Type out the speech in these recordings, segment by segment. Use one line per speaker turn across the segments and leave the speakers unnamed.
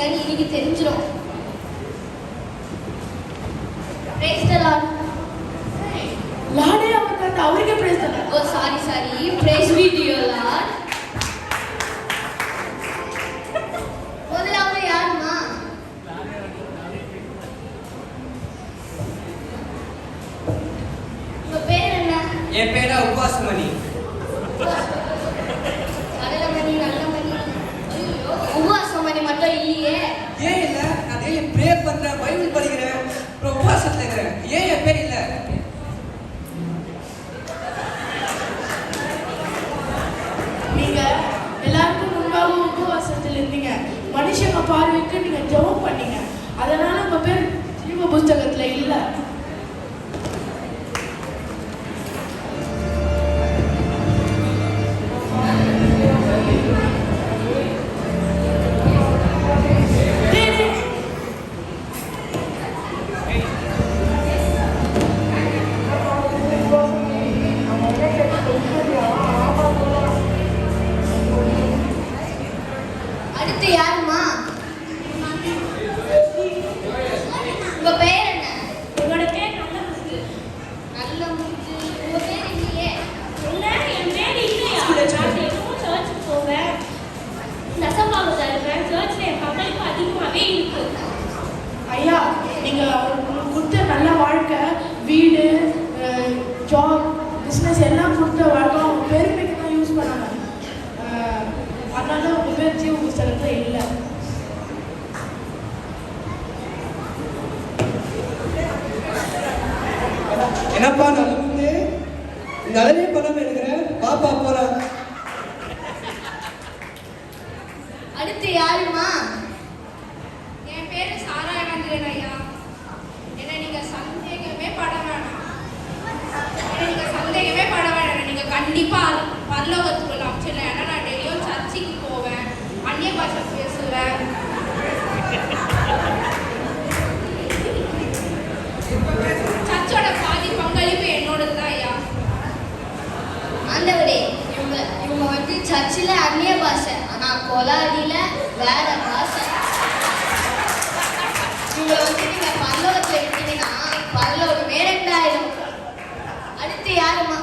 இருக்கீங்கன்னு இன்னைக்கு தெரிஞ்சிடும். Price the Lord.
லார்டே அவர்கிட்ட அவருக்கே praise the Lord.
Oh sorry praise be to your Lord. முதலாவது யாருமா? உங்க பேர் என்ன?
என் பேரா உபாசமணி.
உபாசமணி மட்டும் இல்லையே.
ஏன் இல்ல? நான் டெய்லி ப்ரே பண்றேன், பைபிள் படிக்கிறேன், அப்புறம் உபாசத்துல இருக்கிறேன். ஏன் என் பேர் இல்ல?
நீங்க எல்லாருக்கும் முன்பாக உபவாசத்தில் இருந்தீங்க. மனுஷங்க பார்வைக்கு நீங்க ஜெபம் பண்ணீங்க. அதனால உங்க பேர் ஜீவ புஸ்தகத்துல இல்ல.
அடுத்து யாருமா? உங்க பேர் என்ன?
உங்களோட பேர் நல்ல முத்து.
நல்ல முத்து. உங்க பேர் இல்லையே.
இல்ல, என் பேர் இல்லையா? நான் தினமும் சர்ச்சுக்கு போவேன், தசம்பாகம் தருவேன். சர்ச்சில் என் பங்களிப்பு அதிகமாகவே இருக்கு. ஐயா, நீங்க உங்களுக்கு கொடுத்த நல்ல வாழ்க்கை, வீடு, ஜாப், பிஸ்னஸ் எல்லாம் கொடுத்த வாழ்க்கை அவங்க பெருமைக்கு தான் யூஸ் பண்ணாங்க. அதனால உங்க பேர் ஜீவ புஸ்தகத்துல இல்லை.
என்னப்பா நல்ல முத்து, நலனே பணம் எடுக்கிறேன், பாப்பா போறேன்.
அடுத்து யாருமா?
என் பேரு சாரா இளந்திரன் ஐயா. என்ன நீங்க சந்தேகமே பட வேணாம். நீங்க கண்டிப்பா பரலோகத்துக்குள்ள அமைச்சிடலாம். ஏன்னா நான் டெய்லியும் சர்ச்சுக்கு போவேன், அந்நிய பாஷை பேசுவேன். சர்ச்சோட பாதி பங்களிப்பு என்னோடது தான் ஐயா.
ஆண்டவரே, இவங்க வந்து சர்ச்சில் அந்நிய பாஷை, ஆனா கொலாடியில வேற பாஷை. இவங்க வந்து நீங்க பரலோகத்துல இருக்கீங்கன்னா பரலோகமே ரெண்டாயிரம். அடுத்து யாருமா?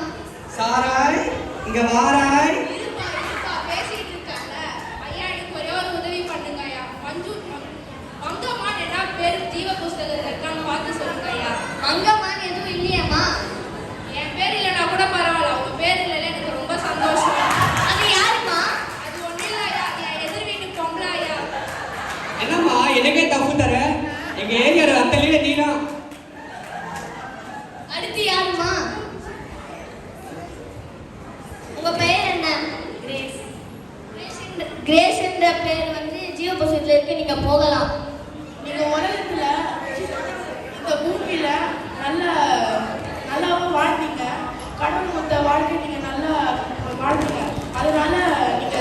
சாராய், இங்க வாராய்.
இருப்பா பேசிட்டு இருக்காங்க ஐயா. எனக்கு ஒரே ஒரு உதவி பண்ணுங்க ஐயா. மங்கம்மான் என்ன பேர் ஜீவ புஸ்தகத்துல இருக்கான்னு பார்த்து சொல்லுங்க ஐயா.
மங்கம்மான் எதுவும் இல்லையாம்மா?
என் பேர் இல்லைன்னா கூட பரவாயில்ல, உங்க பேர் இல்லைன்னா எனக்கு ரொம்ப சந்தோஷம்.
அது யாருமா?
அது ஒண்ணு இல்ல ஐயா, என் எதிர் வீட்டு பொம்பளை ஐயா.
என்னம்மா எனக்கே தப்பு தர? எங்க ஏரியா அத்தலையில நீதான்.
அடுத்து யாருமா? உங்க பெயர் என்ன?
கிரேஸ்.
கிரேஸ் என்ற பெயர் வந்து ஜீவ புஸ்தகத்துல இருக்கு, நீங்க போகலாம்.
நீங்க உலகத்துல இந்த பூமியில நல்லாவும் வாழ்ந்தீங்க. கடவுள் கொடுத்த வாழ்க்கை நீங்க நல்லா வாழ்ந்தீங்க. அதனால நீங்க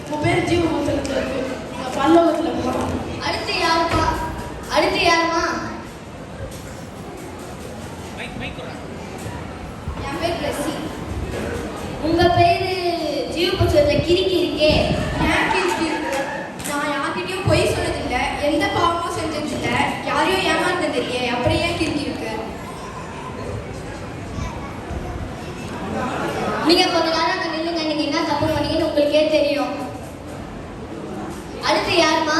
உங்க பேர் ஜீவ புஸ்தகத்துல இருக்கு. நீங்க பரலோகத்துல போகலாம்.
அடுத்து யாருமா? அடுத்து யாருமா?
என் பேர் பிளஸி.
உங்க பேரு ஜீவ புஸ்தகத்துல கிறுக்கி இருக்கே.
ஏன் கிழிச்சு இருக்கு? நான் யார்கிட்டயும் பொய் சொன்னதில்லை, எந்த பாவமும் செஞ்சதில்லை, யாரையும் ஏமாந்தது இல்லையே, அப்புறம் ஏன் கிழிச்சு இருக்கு?
நீங்க கொஞ்ச நேரம் அங்க நில்லுங்க. நீங்க என்ன தப்பு பண்ணீங்கன்னு உங்களுக்கே தெரியும். அடுத்து யாருமா?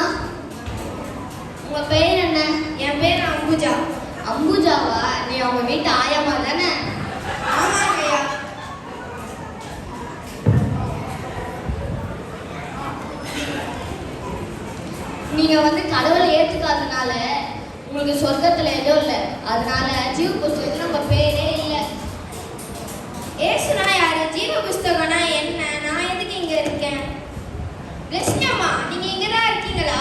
உங்க பேர் என்ன?
என் பேர் அம்புஜா.
அம்புஜாவா? நீ அவங்க வீட்டு ஆயமா தானே?
ஆமாங்க ஐயா.
நீங்க வந்து கடவுளை ஏத்துக்காதனால உங்களுக்கு சொர்க்கத்துல எதுவும் இல்லை. அதனால ஜீவ புஸ்தகத்துல உங்க பேரே இல்லை.
ஏசுனா யாரு? ஜீவ புஸ்தகம்னா என்ன? நான் எதுக்கு இங்க இருக்கேன்? பிளஸ்யம்மா, நீங்க இங்க தான் இருக்கீங்களா?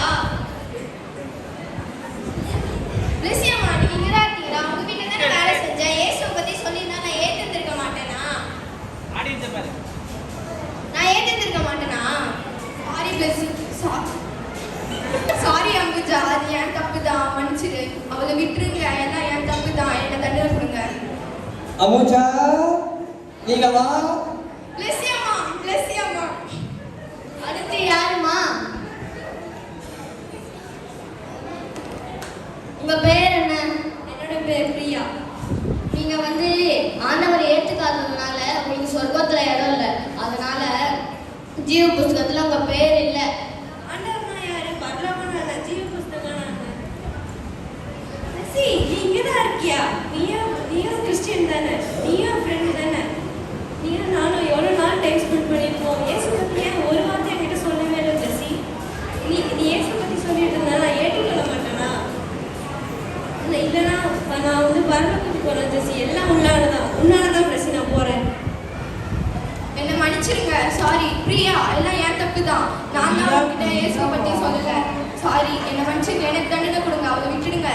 பிளஸ்யம்மா, நீங்க இங்க தான் இருக்கீங்களா? உங்க வீட்டுல தானே வேலை செஞ்சேன். ஏசுவை பத்தி சொல்லியிருந்தா நான் ஏத்துந்திருக்க மாட்டேனா? நான் ஏத்துந்திருக்க மாட்டேனா? சாரி பிளஸ்ஸி, சாரி அம்புஜா, அது என் தப்பு தான், மன்னிச்சிரு. அவளை விட்டுருங்க, எல்லாம் என் தப்பு தான், என்ன தண்டனை கொடுங்க.
அமுஜா, நீங்க வா.
பிளஸ்யம்மா.
அடுத்து யாருமா? புஸ்தகத்துல உங்க பேர் இல்ல.
ஆண்டவனா யாரு? பரலோகம்னா இல்ல, ஜீவ புஸ்தகம் மெஸ்ஸி, நீ இங்கதான் இருக்கியா? நீயும் கிறிஸ்டியன் தானே? நீயும் ஃப்ரெண்ட் தானே? நீயும் நானும் எவ்வளவு நாள் டைம் ஸ்பெண்ட் பண்ணிருக்கோம். இயேசு பத்தி ஏன் ஒரு வார்த்தை என்கிட்ட சொல்லவே இல்லை ஜெஸ்ஸி? நீ இயேசு பத்தி சொல்லிட்டு இருந்தா நான் ஏற்றுக்கொள்ள மாட்டேனா? இல்லைனா நான் வந்து பரலோகத்துக்கு போறேன் ஜெஸ்ஸி. எல்லாம் உன்னாலதான் மெஸ்ஸி நான் போறேன்.
என்ன மன்னிச்சிருங்க. சாரி பிரியா, எல்லாம் ஏன் தப்பு தான். நான் தான் உங்ககிட்ட இயேசுவை பத்தி சொல்லல. சாரி, என்ன மன்னிச்சிருங்க. எனக்கு தண்டனை கொடுங்க, அவளை விட்டுடுங்க.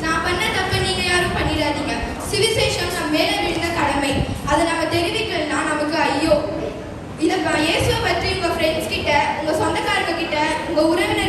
நான் பண்ண தப்பை நீங்க யாரும் பண்ணிடாதீங்க. சுவிசேஷம் நம்ம மேல விழுந்த கடமை. அதை நம்ம தெரிவிக்கலன்னா நமக்கு ஐயோ. இதை இயேசுவை பற்றி உங்க ஃப்ரெண்ட்ஸ் கிட்ட, உங்க சொந்தக்காரங்க கிட்ட, உங்க உறவினர்